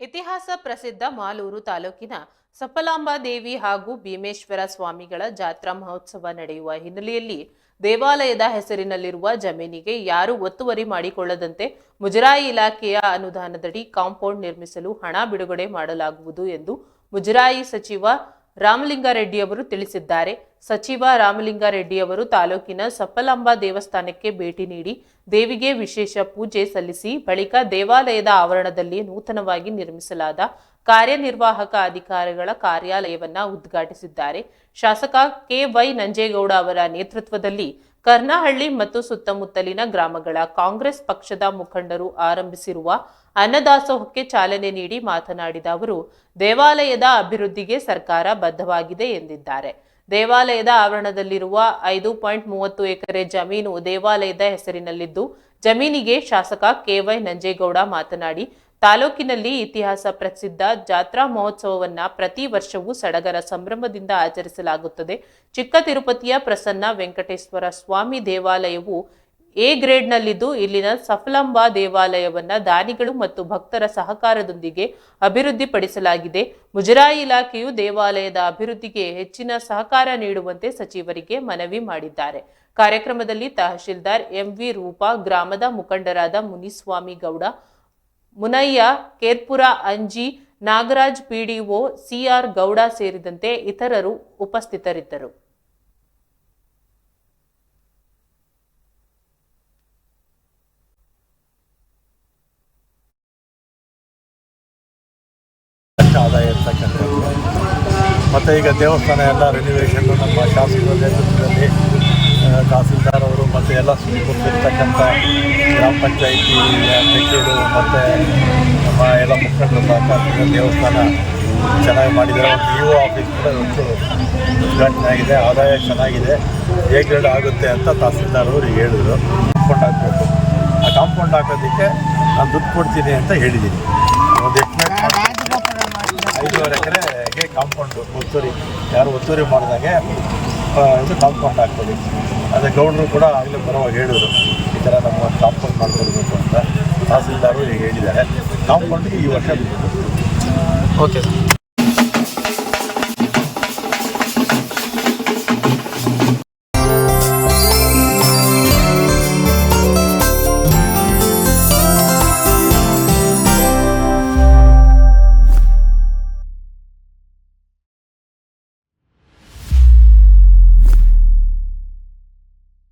ಇತಿಹಾಸ ಪ್ರಸಿದ್ಧ ಮಾಲೂರು ತಾಲೂಕಿನ ಸಫಲಾಂಬಾ ದೇವಿ ಹಾಗೂ ಭೀಮೇಶ್ವರ ಸ್ವಾಮಿಗಳ ಜಾತ್ರಾ ಮಹೋತ್ಸವ ನಡೆಯುವ ಹಿನ್ನೆಲೆಯಲ್ಲಿ ದೇವಾಲಯದ ಹೆಸರಿನಲ್ಲಿರುವ ಜಮೀನಿಗೆ ಯಾರೂ ಒತ್ತುವರಿ ಮಾಡಿಕೊಳ್ಳದಂತೆ ಮುಜರಾಯಿ ಇಲಾಖೆಯ ಅನುದಾನದಡಿ ಕಾಂಪೌಂಡ್ ನಿರ್ಮಿಸಲು ಹಣ ಬಿಡುಗಡೆ ಮಾಡಲಾಗುವುದು ಎಂದು ಮುಜರಾಯಿ ಸಚಿವ ರಾಮಲಿಂಗಾರೆಡ್ಡಿಯವರು ತಿಳಿಸಿದ್ದಾರೆ. ಸಚಿವ ರಾಮಲಿಂಗಾರೆಡ್ಡಿಯವರು ತಾಲೂಕಿನ ಸಫಲಾಂಬಾ ದೇವಸ್ಥಾನಕ್ಕೆ ಭೇಟಿ ನೀಡಿ ದೇವಿಗೆ ವಿಶೇಷ ಪೂಜೆ ಸಲ್ಲಿಸಿ ಬಳಿಕ ದೇವಾಲಯದ ಆವರಣದಲ್ಲಿ ನೂತನವಾಗಿ ನಿರ್ಮಿಸಲಾದ ಕಾರ್ಯನಿರ್ವಾಹಕ ಅಧಿಕಾರಿಗಳ ಕಾರ್ಯಾಲಯವನ್ನ ಉದ್ಘಾಟಿಸಿದ್ದಾರೆ. ಶಾಸಕ ಕೆ.ವೈ. ನಂಜೇಗೌಡ ಅವರ ನೇತೃತ್ವದಲ್ಲಿ ಕರ್ನಹಳ್ಳಿ ಮತ್ತು ಸುತ್ತಮುತ್ತಲಿನ ಗ್ರಾಮಗಳ ಕಾಂಗ್ರೆಸ್ ಪಕ್ಷದ ಮುಖಂಡರು ಆರಂಭಿಸಿರುವ ಅನ್ನದಾಸೋಹಕ್ಕೆ ಚಾಲನೆ ನೀಡಿ ಮಾತನಾಡಿದ ಅವರು, ದೇವಾಲಯದ ಅಭಿವೃದ್ಧಿಗೆ ಸರ್ಕಾರ ಬದ್ಧವಾಗಿದೆ ಎಂದಿದ್ದಾರೆ. ದೇವಾಲಯದ ಆವರಣದಲ್ಲಿರುವ 5.30 ಎಕರೆ ಜಮೀನು ದೇವಾಲಯದ ಹೆಸರಿನಲ್ಲಿದ್ದು, ಜಮೀನಿಗೆ ಶಾಸಕ ಕೆ.ವೈ. ನಂಜೇಗೌಡ ಮಾತನಾಡಿ, ತಾಲೂಕಿನಲ್ಲಿ ಇತಿಹಾಸ ಪ್ರಸಿದ್ಧ ಜಾತ್ರಾ ಮಹೋತ್ಸವವನ್ನ ಪ್ರತಿ ವರ್ಷವೂ ಸಡಗರ ಸಂಭ್ರಮದಿಂದ ಆಚರಿಸಲಾಗುತ್ತದೆ. ಚಿಕ್ಕ ತಿರುಪತಿಯ ಪ್ರಸನ್ನ ವೆಂಕಟೇಶ್ವರ ಸ್ವಾಮಿ ದೇವಾಲಯವು ಎ ಗ್ರೇಡ್ನಲ್ಲಿದ್ದು, ಇಲ್ಲಿನ ಸಫಲಾಂಬಾ ದೇವಾಲಯವನ್ನ ದಾನಿಗಳು ಮತ್ತು ಭಕ್ತರ ಸಹಕಾರದೊಂದಿಗೆ ಅಭಿವೃದ್ಧಿಪಡಿಸಲಾಗಿದೆ. ಮುಜರಾಯಿ ಇಲಾಖೆಯು ದೇವಾಲಯದ ಅಭಿವೃದ್ಧಿಗೆ ಹೆಚ್ಚಿನ ಸಹಕಾರ ನೀಡುವಂತೆ ಸಚಿವರಿಗೆ ಮನವಿ ಮಾಡಿದ್ದಾರೆ. ಕಾರ್ಯಕ್ರಮದಲ್ಲಿ ತಹಶೀಲ್ದಾರ್ ಎಂ.ವಿ. ರೂಪಾ, ಗ್ರಾಮದ ಮುಖಂಡರಾದ ಮುನಿಸ್ವಾಮಿ ಗೌಡ, ಮುನಯ್ಯ, ಕೇರ್ಪುರ ಅಂಜಿ, ನಾಗರಾಜ್, ಪಿಡಿಒ ಸಿ.ಆರ್. ಗೌಡ ಸೇರಿದಂತೆ ಇತರರು ಉಪಸ್ಥಿತರಿದ್ದರು. ಆದಾಯ ಇರ್ತಕ್ಕಂಥದ್ದು ಮತ್ತು ಈಗ ದೇವಸ್ಥಾನ ಎಲ್ಲ ರಿನಿವೇಷನ್ ನಮ್ಮ ಶಾಸಕರ ನೇತೃತ್ವದಲ್ಲಿ ತಹಸೀಲ್ದಾರ್ ಅವರು ಮತ್ತು ಎಲ್ಲ ಸುತ್ತಮುತ್ತಿರ್ತಕ್ಕಂಥ ಗ್ರಾಮ ಪಂಚಾಯಿತಿ ಅಧ್ಯಕ್ಷರು ಮತ್ತು ನಮ್ಮ ಎಲ್ಲ ಮುಖಂಡರು ಸಹಕಾರದಿಂದ ದೇವಸ್ಥಾನ ಚೆನ್ನಾಗಿ ಮಾಡಿದ್ದಾರೆ. ಒಂದು ಇ.ಒ. ಆಫೀಸ್ ಕೂಡ ಉದ್ಘಾಟನೆ ಆಗಿದೆ. ಆದಾಯ ಚೆನ್ನಾಗಿದೆ, ಎ ಗ್ರೇಡ್ ಆಗುತ್ತೆ ಅಂತ ತಹಸೀಲ್ದಾರ್ ಅವರು ಹೇಳಿದರು. ಕಾಂಪೌಂಡ್ ಹಾಕಬೇಕು. ಆ ಕಾಂಪೌಂಡ್ ಹಾಕೋದಕ್ಕೆ ನಾನು ದುಡ್ಡು ಕೊಡ್ತೀನಿ ಅಂತ ಹೇಳಿದ್ದೀನಿ. ಒಂದು ಎಸ್ಟಿಮೇಟ್ 5.5 ಎಕರೆಗೆ ಕಾಂಪೌಂಡ್ ಯಾರು ಒತ್ತುವರಿ ಮಾಡಿದಾಗೆ ಇದು ಕಾಂಪೌಂಡ್ ಹಾಕ್ಬೋದು. ಅದೇ ಗೌಡರು ಕೂಡ ಆಗಲೇ ಬರುವಾಗ ಹೇಳಿದರು, ಈ ಥರ ನಮ್ಮ ಕಾಂಪೌಂಡ್ ಮಾಡ್ಕೊಳ್ಬೇಕು ಅಂತ. ತಹಸೀಲ್ದಾರು ಈಗ ಹೇಳಿದ್ದಾರೆ. ಕಾಂಪೌಂಡ್ಗೆ ಈ ವರ್ಷ ಓಕೆ.